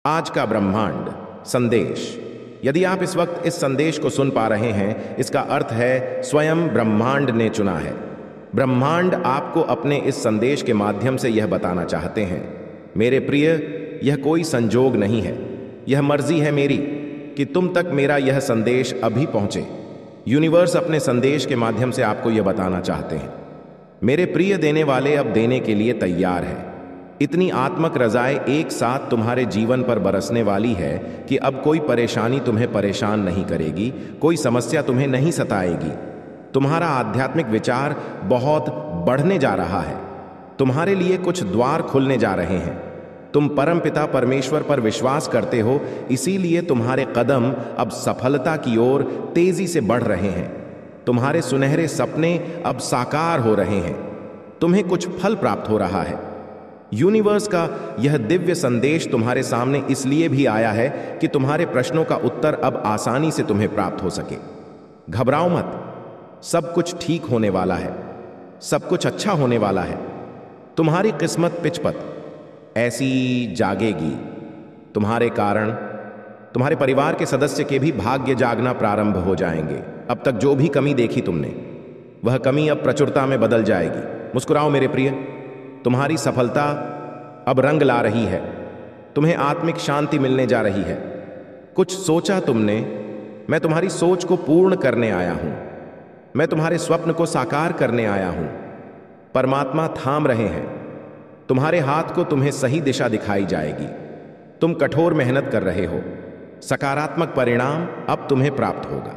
आज का ब्रह्मांड संदेश। यदि आप इस वक्त इस संदेश को सुन पा रहे हैं, इसका अर्थ है स्वयं ब्रह्मांड ने चुना है। ब्रह्मांड आपको अपने इस संदेश के माध्यम से यह बताना चाहते हैं, मेरे प्रिय, यह कोई संजोग नहीं है, यह मर्जी है मेरी कि तुम तक मेरा यह संदेश अभी पहुंचे। यूनिवर्स अपने संदेश के माध्यम से आपको यह बताना चाहते हैं, मेरे प्रिय देने वाले अब देने के लिए तैयार है। इतनी आत्मक रज़ाएं एक साथ तुम्हारे जीवन पर बरसने वाली है कि अब कोई परेशानी तुम्हें परेशान नहीं करेगी, कोई समस्या तुम्हें नहीं सताएगी। तुम्हारा आध्यात्मिक विचार बहुत बढ़ने जा रहा है, तुम्हारे लिए कुछ द्वार खुलने जा रहे हैं। तुम परमपिता परमेश्वर पर विश्वास करते हो, इसीलिए तुम्हारे कदम अब सफलता की ओर तेजी से बढ़ रहे हैं। तुम्हारे सुनहरे सपने अब साकार हो रहे हैं, तुम्हें कुछ फल प्राप्त हो रहा है। यूनिवर्स का यह दिव्य संदेश तुम्हारे सामने इसलिए भी आया है कि तुम्हारे प्रश्नों का उत्तर अब आसानी से तुम्हें प्राप्त हो सके। घबराओ मत, सब कुछ ठीक होने वाला है, सब कुछ अच्छा होने वाला है। तुम्हारी किस्मत पिचपत ऐसी जागेगी, तुम्हारे कारण तुम्हारे परिवार के सदस्य के भी भाग्य जागना प्रारंभ हो जाएंगे। अब तक जो भी कमी देखी तुमने, वह कमी अब प्रचुरता में बदल जाएगी। मुस्कुराओ मेरे प्रिय, तुम्हारी सफलता अब रंग ला रही है, तुम्हें आत्मिक शांति मिलने जा रही है। कुछ सोचा तुमने, मैं तुम्हारी सोच को पूर्ण करने आया हूं, मैं तुम्हारे स्वप्न को साकार करने आया हूं। परमात्मा थाम रहे हैं तुम्हारे हाथ को, तुम्हें सही दिशा दिखाई जाएगी। तुम कठोर मेहनत कर रहे हो, सकारात्मक परिणाम अब तुम्हें प्राप्त होगा।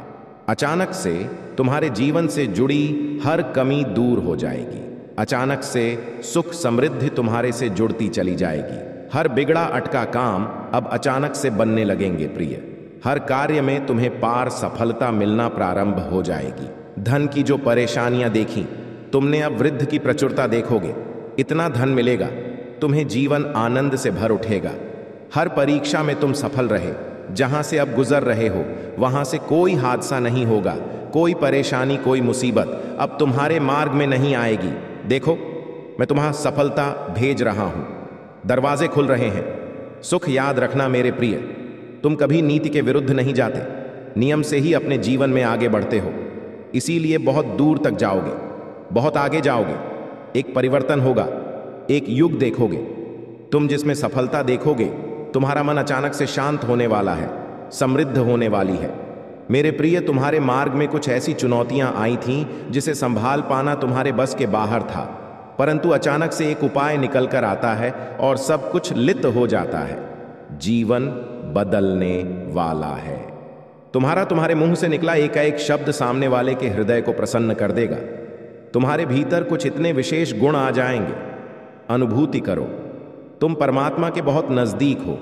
अचानक से तुम्हारे जीवन से जुड़ी हर कमी दूर हो जाएगी। अचानक से सुख समृद्धि तुम्हारे से जुड़ती चली जाएगी। हर बिगड़ा अटका काम अब अचानक से बनने लगेंगे प्रिय। हर कार्य में तुम्हें पार सफलता मिलना प्रारंभ हो जाएगी। धन की जो परेशानियां देखी तुमने, अब वृद्धि की प्रचुरता देखोगे। इतना धन मिलेगा, तुम्हें जीवन आनंद से भर उठेगा। हर परीक्षा में तुम सफल रहे, जहां से अब गुजर रहे हो वहां से कोई हादसा नहीं होगा, कोई परेशानी, कोई मुसीबत अब तुम्हारे मार्ग में नहीं आएगी। देखो, मैं तुम्हारा सफलता भेज रहा हूं, दरवाजे खुल रहे हैं। सुख याद रखना मेरे प्रिय, तुम कभी नीति के विरुद्ध नहीं जाते, नियम से ही अपने जीवन में आगे बढ़ते हो। इसीलिए बहुत दूर तक जाओगे, बहुत आगे जाओगे। एक परिवर्तन होगा, एक युग देखोगे तुम, जिसमें सफलता देखोगे। तुम्हारा मन अचानक से शांत होने वाला है, समृद्ध होने वाली है। मेरे प्रिय, तुम्हारे मार्ग में कुछ ऐसी चुनौतियां आई थीं जिसे संभाल पाना तुम्हारे बस के बाहर था, परंतु अचानक से एक उपाय निकल कर आता है और सब कुछ लिप्त हो जाता है। जीवन बदलने वाला है। तुम्हारे मुंह से निकला एक शब्द सामने वाले के हृदय को प्रसन्न कर देगा। तुम्हारे भीतर कुछ इतने विशेष गुण आ जाएंगे। अनुभूति करो, तुम परमात्मा के बहुत नजदीक हो,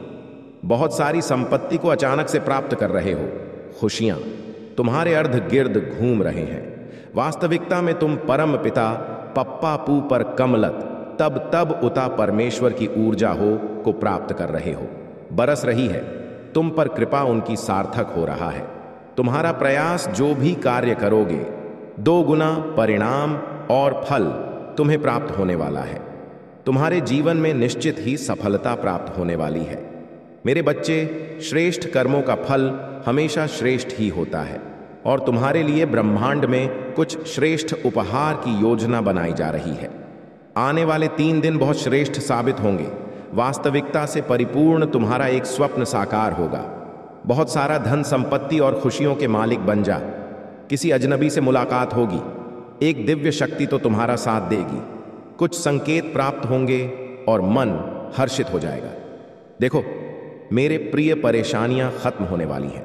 बहुत सारी संपत्ति को अचानक से प्राप्त कर रहे हो। खुशियां तुम्हारे अर्ध गिर्द घूम रहे हैं। वास्तविकता में तुम परम पिता पप्पा पू पर कमलत तब तब उता परमेश्वर की ऊर्जा हो को प्राप्त कर रहे हो। बरस रही है तुम पर कृपा, उनकी सार्थक हो रहा है। तुम्हारा प्रयास जो भी कार्य करोगे, 2 गुना परिणाम और फल तुम्हें प्राप्त होने वाला है। तुम्हारे जीवन में निश्चित ही सफलता प्राप्त होने वाली है। मेरे बच्चे, श्रेष्ठ कर्मों का फल हमेशा श्रेष्ठ ही होता है और तुम्हारे लिए ब्रह्मांड में कुछ श्रेष्ठ उपहार की योजना बनाई जा रही है। आने वाले 3 दिन बहुत श्रेष्ठ साबित होंगे। वास्तविकता से परिपूर्ण तुम्हारा एक स्वप्न साकार होगा। बहुत सारा धन संपत्ति और खुशियों के मालिक बन जा। किसी अजनबी से मुलाकात होगी, एक दिव्य शक्ति तो तुम्हारा साथ देगी। कुछ संकेत प्राप्त होंगे और मन हर्षित हो जाएगा। देखो मेरे प्रिय, परेशानियां खत्म होने वाली हैं,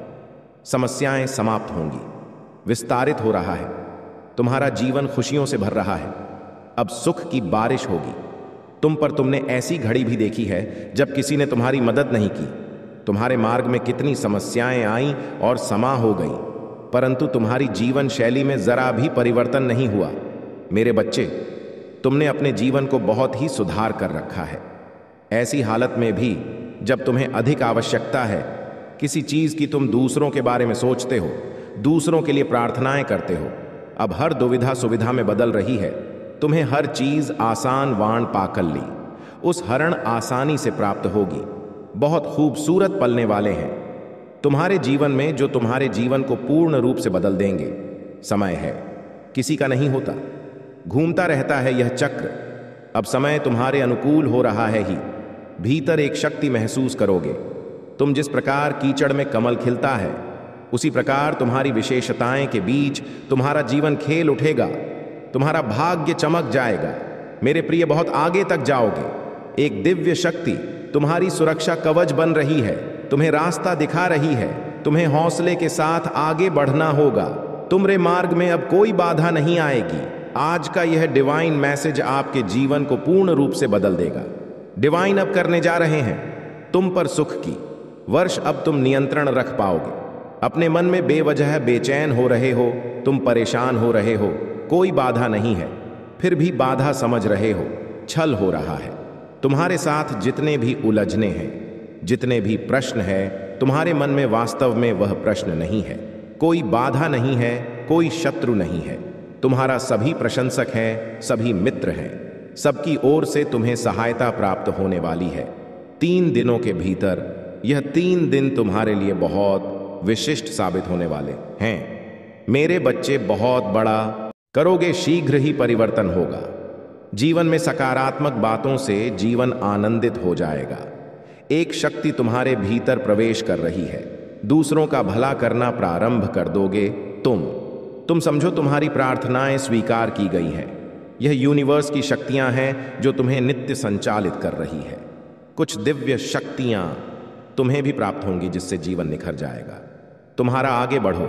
समस्याएं समाप्त होंगी, विस्तारित हो रहा है। तुम्हारा जीवन खुशियों से भर रहा है। अब सुख की बारिश होगी तुम पर। तुमने ऐसी घड़ी भी देखी है जब किसी ने तुम्हारी मदद नहीं की। तुम्हारे मार्ग में कितनी समस्याएं आईं और समा हो गई, परंतु तुम्हारी जीवन शैली में जरा भी परिवर्तन नहीं हुआ। मेरे बच्चे, तुमने अपने जीवन को बहुत ही सुधार कर रखा है। ऐसी हालत में भी जब तुम्हें अधिक आवश्यकता है किसी चीज की, तुम दूसरों के बारे में सोचते हो, दूसरों के लिए प्रार्थनाएं करते हो। अब हर दुविधा सुविधा में बदल रही है। तुम्हें हर चीज आसान वाण पाकर ली, उस हरण आसानी से प्राप्त होगी। बहुत खूबसूरत पलने वाले हैं तुम्हारे जीवन में, जो तुम्हारे जीवन को पूर्ण रूप से बदल देंगे। समय है, किसी का नहीं होता, घूमता रहता है यह चक्र। अब समय तुम्हारे अनुकूल हो रहा है ही। भीतर एक शक्ति महसूस करोगे। तुम जिस प्रकार कीचड़ में कमल खिलता है, उसी प्रकार तुम्हारी विशेषताएं के बीच तुम्हारा जीवन खेल उठेगा। तुम्हारा भाग्य चमक जाएगा। मेरे प्रिय, बहुत आगे तक जाओगे। एक दिव्य शक्ति तुम्हारी सुरक्षा कवच बन रही है, तुम्हें रास्ता दिखा रही है। तुम्हें हौसले के साथ आगे बढ़ना होगा। तुम्हारे मार्ग में अब कोई बाधा नहीं आएगी। आज का यह डिवाइन मैसेज आपके जीवन को पूर्ण रूप से बदल देगा। डिवाइन अब करने जा रहे हैं तुम पर सुख की वर्ष। अब तुम नियंत्रण रख पाओगे। अपने मन में बेवजह बेचैन हो रहे हो, तुम परेशान हो रहे हो, कोई बाधा नहीं है। फिर भी बाधा समझ रहे हो, छल हो रहा है। तुम्हारे साथ जितने भी उलझने हैं, जितने भी प्रश्न हैं, तुम्हारे मन में वास्तव में वह प्रश्न नहीं है। कोई बाधा नहीं है, कोई शत्रु नहीं है। तुम्हारा सभी प्रशंसक हैं, सभी मित्र हैं। सबकी ओर से तुम्हें सहायता प्राप्त होने वाली है। 3 दिनों के भीतर यह 3 दिन तुम्हारे लिए बहुत विशिष्ट साबित होने वाले हैं। मेरे बच्चे, बहुत बड़ा करोगे, शीघ्र ही परिवर्तन होगा। जीवन में सकारात्मक बातों से जीवन आनंदित हो जाएगा। एक शक्ति तुम्हारे भीतर प्रवेश कर रही है। दूसरों का भला करना प्रारंभ कर दोगे। तुम समझो, तुम्हारी प्रार्थनाएं स्वीकार की गई हैं। यह यूनिवर्स की शक्तियां हैं जो तुम्हें नित्य संचालित कर रही है। कुछ दिव्य शक्तियां तुम्हें भी प्राप्त होंगी, जिससे जीवन निखर जाएगा। तुम्हारा आगे बढ़ो।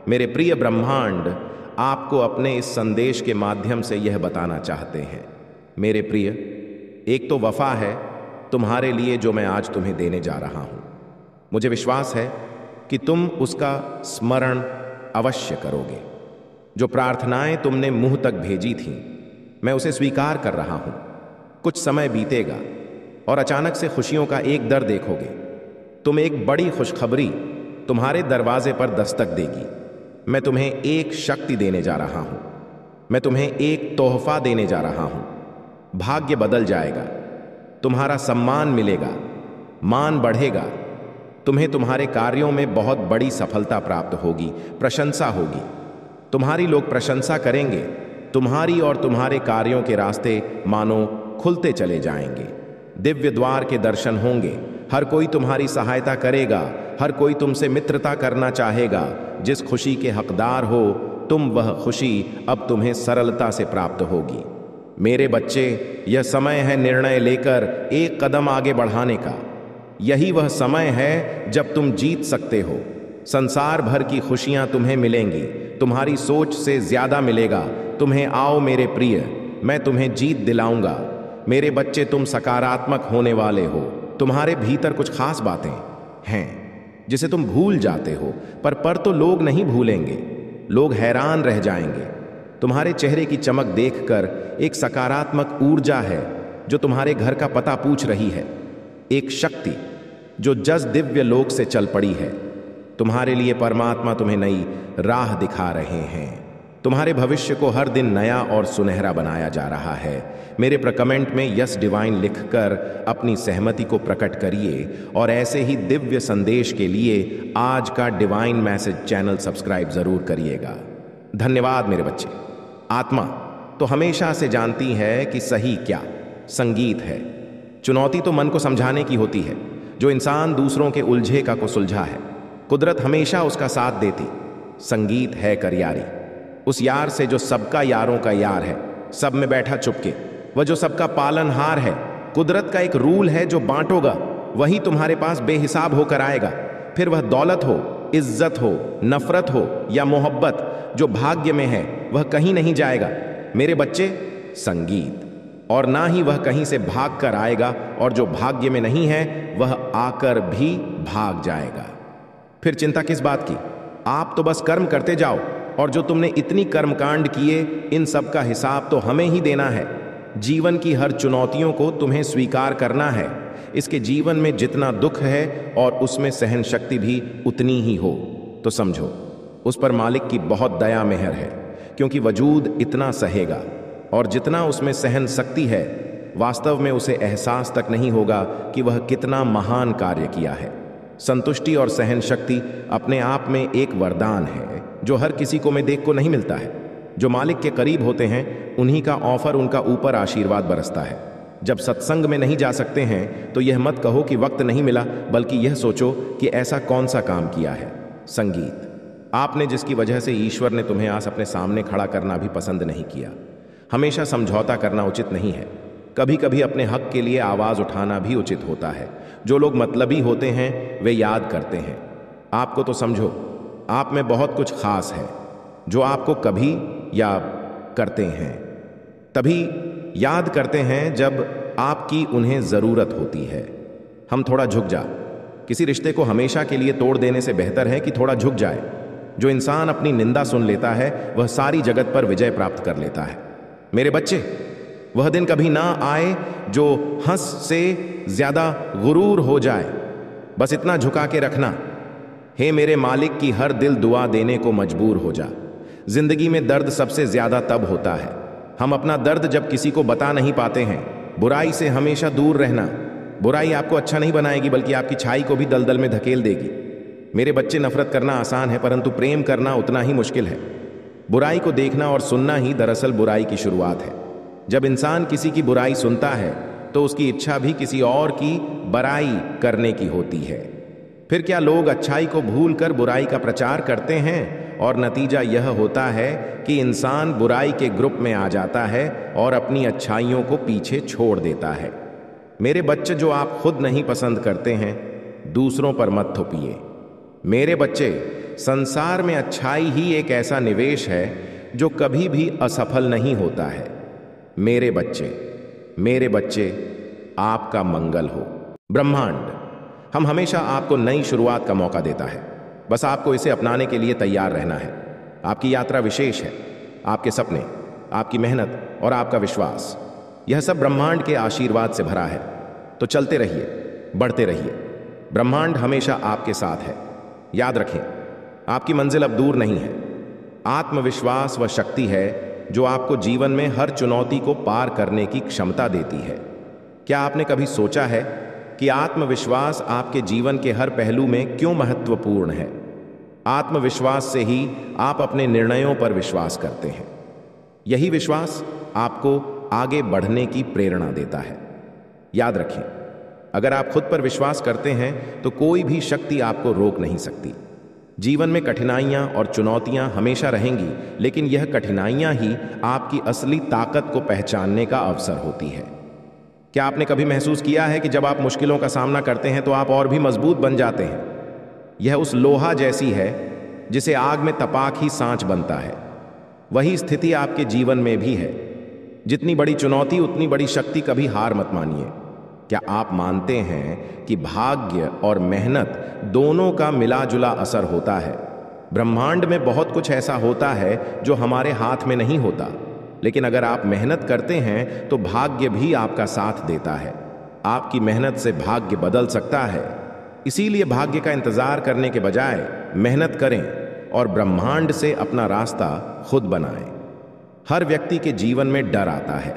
मेरे प्रिय ब्रह्मांड आपको अपने इस संदेश के माध्यम से यह बताना चाहते हैं। मेरे प्रिय, एक तो वफा है तुम्हारे लिए जो मैं आज तुम्हें देने जा रहा हूं। मुझे विश्वास है कि तुम उसका स्मरण अवश्य करोगे। जो प्रार्थनाएं तुमने मुंह तक भेजी थीं, मैं उसे स्वीकार कर रहा हूं। कुछ समय बीतेगा और अचानक से खुशियों का एक दर देखोगे। तुम एक बड़ी खुशखबरी तुम्हारे दरवाजे पर दस्तक देगी। मैं तुम्हें एक शक्ति देने जा रहा हूं। मैं तुम्हें एक तोहफा देने जा रहा हूं। भाग्य बदल जाएगा। तुम्हारा सम्मान मिलेगा, मान बढ़ेगा। तुम्हें तुम्हारे कार्यों में बहुत बड़ी सफलता प्राप्त होगी, प्रशंसा होगी। तुम्हारी लोग प्रशंसा करेंगे। तुम्हारी और तुम्हारे कार्यों के रास्ते मानो खुलते चले जाएंगे। दिव्य द्वार के दर्शन होंगे। हर कोई तुम्हारी सहायता करेगा। हर कोई तुमसे मित्रता करना चाहेगा। जिस खुशी के हकदार हो तुम, वह खुशी अब तुम्हें सरलता से प्राप्त होगी। मेरे बच्चे, यह समय है निर्णय लेकर एक कदम आगे बढ़ाने का। यही वह समय है जब तुम जीत सकते हो। संसार भर की खुशियां तुम्हें मिलेंगी। तुम्हारी सोच से ज्यादा मिलेगा। तुम्हें आओ मेरे प्रिय, मैं तुम्हें जीत दिलाऊंगा। मेरे बच्चे, तुम सकारात्मक होने वाले हो। तुम्हारे भीतर कुछ खास बातें हैं जिसे तुम भूल जाते हो, पर तो लोग नहीं भूलेंगे। लोग हैरान रह जाएंगे। तुम्हारे चेहरे की चमक देखकर एक सकारात्मक ऊर्जा है जो तुम्हारे घर का पता पूछ रही है। एक शक्ति जो जज दिव्य लोक से चल पड़ी है। तुम्हारे लिए परमात्मा तुम्हें नई राह दिखा रहे हैं। तुम्हारे भविष्य को हर दिन नया और सुनहरा बनाया जा रहा है। मेरे कमेंट में यस डिवाइन लिखकर अपनी सहमति को प्रकट करिए और ऐसे ही दिव्य संदेश के लिए आज का डिवाइन मैसेज चैनल सब्सक्राइब जरूर करिएगा। धन्यवाद मेरे बच्चे। आत्मा तो हमेशा से जानती है कि सही क्या संगीत है। चुनौती तो मन को समझाने की होती है। जो इंसान दूसरों के उलझे का को सुलझा है, कुदरत हमेशा उसका साथ देती। संगीत है करियारी, उस यार से जो सबका यारों का यार है, सब में बैठा चुपके। वह जो सबका पालनहार है। कुदरत का एक रूल है, जो बांटोगा वही तुम्हारे पास बेहिसाब होकर आएगा। फिर वह दौलत हो, इज्जत हो, नफरत हो या मोहब्बत, जो भाग्य में है वह कहीं नहीं जाएगा। मेरे बच्चे, संगीत, और ना ही वह कहीं से भाग कर आएगा, और जो भाग्य में नहीं है वह आकर भी भाग जाएगा। फिर चिंता किस बात की? आप तो बस कर्म करते जाओ, और जो तुमने इतनी कर्मकांड किए, इन सब का हिसाब तो हमें ही देना है। जीवन की हर चुनौतियों को तुम्हें स्वीकार करना है। इसके जीवन में जितना दुख है और उसमें सहन शक्ति भी उतनी ही हो, तो समझो उस पर मालिक की बहुत दया मेहर है, क्योंकि वजूद इतना सहेगा और जितना उसमें सहन शक्ति है वास्तव में उसे एहसास तक नहीं होगा कि वह कितना महान कार्य किया है। संतुष्टि और सहन शक्ति अपने आप में एक वरदान है जो हर किसी को देख को नहीं मिलता है। जो मालिक के करीब होते हैं उन्हीं का ऑफर उनका ऊपर आशीर्वाद बरसता है। जब सत्संग में नहीं जा सकते हैं तो यह मत कहो कि वक्त नहीं मिला, बल्कि यह सोचो कि ऐसा कौन सा काम किया है। संगीत आपने जिसकी वजह से ईश्वर ने तुम्हें आज अपने सामने खड़ा करना भी पसंद नहीं किया। हमेशा समझौता करना उचित नहीं है। कभी कभी अपने हक के लिए आवाज उठाना भी उचित होता है। जो लोग मतलबी होते हैं वे याद करते हैं। आपको तो समझो आप में बहुत कुछ खास है जो आपको कभी या करते हैं तभी याद करते हैं जब आपकी उन्हें जरूरत होती है। हम थोड़ा झुक जा। किसी रिश्ते को हमेशा के लिए तोड़ देने से बेहतर है कि थोड़ा झुक जाए। जो इंसान अपनी निंदा सुन लेता है वह सारी जगत पर विजय प्राप्त कर लेता है। मेरे बच्चे, वह दिन कभी ना आए जो हंस से ज्यादा गुरूर हो जाए। बस इतना झुका के रखना, हे मेरे मालिक की हर दिल दुआ देने को मजबूर हो जा। जिंदगी में दर्द सबसे ज्यादा तब होता है हम अपना दर्द जब किसी को बता नहीं पाते हैं। बुराई से हमेशा दूर रहना। बुराई आपको अच्छा नहीं बनाएगी बल्कि आपकी छाई को भी दलदल में धकेल देगी। मेरे बच्चे, नफरत करना आसान है परंतु प्रेम करना उतना ही मुश्किल है। बुराई को देखना और सुनना ही दरअसल बुराई की शुरुआत है। जब इंसान किसी की बुराई सुनता है तो उसकी इच्छा भी किसी और की बड़ाई करने की होती है। फिर क्या लोग अच्छाई को भूलकर बुराई का प्रचार करते हैं और नतीजा यह होता है कि इंसान बुराई के ग्रुप में आ जाता है और अपनी अच्छाइयों को पीछे छोड़ देता है। मेरे बच्चे, जो आप खुद नहीं पसंद करते हैं दूसरों पर मत थोपिए। मेरे बच्चे, संसार में अच्छाई ही एक ऐसा निवेश है जो कभी भी असफल नहीं होता है। मेरे बच्चे, आपका मंगल हो। ब्रह्मांड हम हमेशा आपको नई शुरुआत का मौका देता है। बस आपको इसे अपनाने के लिए तैयार रहना है। आपकी यात्रा विशेष है। आपके सपने, आपकी मेहनत और आपका विश्वास, यह सब ब्रह्मांड के आशीर्वाद से भरा है। तो चलते रहिए, बढ़ते रहिए। ब्रह्मांड हमेशा आपके साथ है। याद रखें, आपकी मंजिल अब दूर नहीं है। आत्मविश्वास वह शक्ति है जो आपको जीवन में हर चुनौती को पार करने की क्षमता देती है। क्या आपने कभी सोचा है कि आत्मविश्वास आपके जीवन के हर पहलू में क्यों महत्वपूर्ण है? आत्मविश्वास से ही आप अपने निर्णयों पर विश्वास करते हैं। यही विश्वास आपको आगे बढ़ने की प्रेरणा देता है। याद रखें, अगर आप खुद पर विश्वास करते हैं तो कोई भी शक्ति आपको रोक नहीं सकती। जीवन में कठिनाइयां और चुनौतियां हमेशा रहेंगी, लेकिन यह कठिनाइयां ही आपकी असली ताकत को पहचानने का अवसर होती है। क्या आपने कभी महसूस किया है कि जब आप मुश्किलों का सामना करते हैं तो आप और भी मजबूत बन जाते हैं? यह उस लोहा जैसी है जिसे आग में तपाक ही सांच बनता है। वही स्थिति आपके जीवन में भी है। जितनी बड़ी चुनौती उतनी बड़ी शक्ति। कभी हार मत मानिए। क्या आप मानते हैं कि भाग्य और मेहनत दोनों का मिला जुला असर होता है? ब्रह्मांड में बहुत कुछ ऐसा होता है जो हमारे हाथ में नहीं होता, लेकिन अगर आप मेहनत करते हैं तो भाग्य भी आपका साथ देता है। आपकी मेहनत से भाग्य बदल सकता है। इसीलिए भाग्य का इंतजार करने के बजाय मेहनत करें और ब्रह्मांड से अपना रास्ता खुद बनाएं। हर व्यक्ति के जीवन में डर आता है,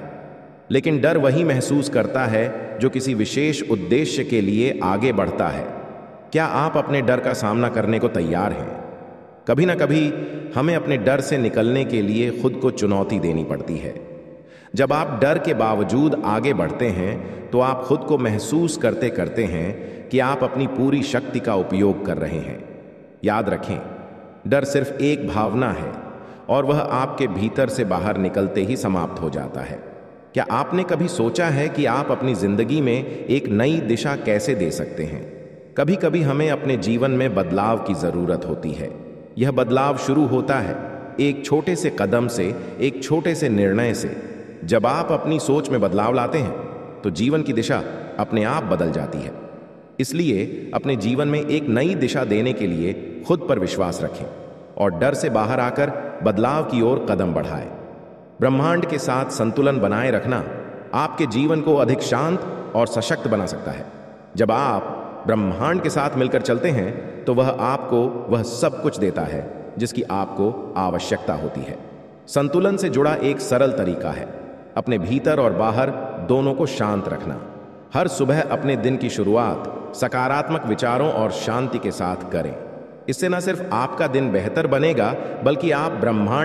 लेकिन डर वही महसूस करता है जो किसी विशेष उद्देश्य के लिए आगे बढ़ता है। क्या आप अपने डर का सामना करने को तैयार हैं? कभी ना कभी हमें अपने डर से निकलने के लिए खुद को चुनौती देनी पड़ती है। जब आप डर के बावजूद आगे बढ़ते हैं तो आप खुद को महसूस करते करते हैं कि आप अपनी पूरी शक्ति का उपयोग कर रहे हैं। याद रखें, डर सिर्फ एक भावना है और वह आपके भीतर से बाहर निकलते ही समाप्त हो जाता है। क्या आपने कभी सोचा है कि आप अपनी जिंदगी में एक नई दिशा कैसे दे सकते हैं? कभी कभी हमें अपने जीवन में बदलाव की जरूरत होती है। यह बदलाव शुरू होता है एक छोटे से कदम से, एक छोटे से निर्णय से। जब आप अपनी सोच में बदलाव लाते हैं तो जीवन की दिशा अपने आप बदल जाती है। इसलिए अपने जीवन में एक नई दिशा देने के लिए खुद पर विश्वास रखें और डर से बाहर आकर बदलाव की ओर कदम बढ़ाएं। ब्रह्मांड के साथ संतुलन बनाए रखना आपके जीवन को अधिक शांत और सशक्त बना सकता है। जब आप ब्रह्मांड के साथ मिलकर चलते हैं तो वह आपको वह सब कुछ देता है जिसकी आपको आवश्यकता होती है। संतुलन से जुड़ा एक सरल तरीका है अपने भीतर और बाहर दोनों को शांत रखना। हर सुबह अपने दिन की शुरुआत सकारात्मक विचारों और शांति के साथ करें। इससे न सिर्फ आपका दिन बेहतर बनेगा, बल्कि आप ब्रह्मांड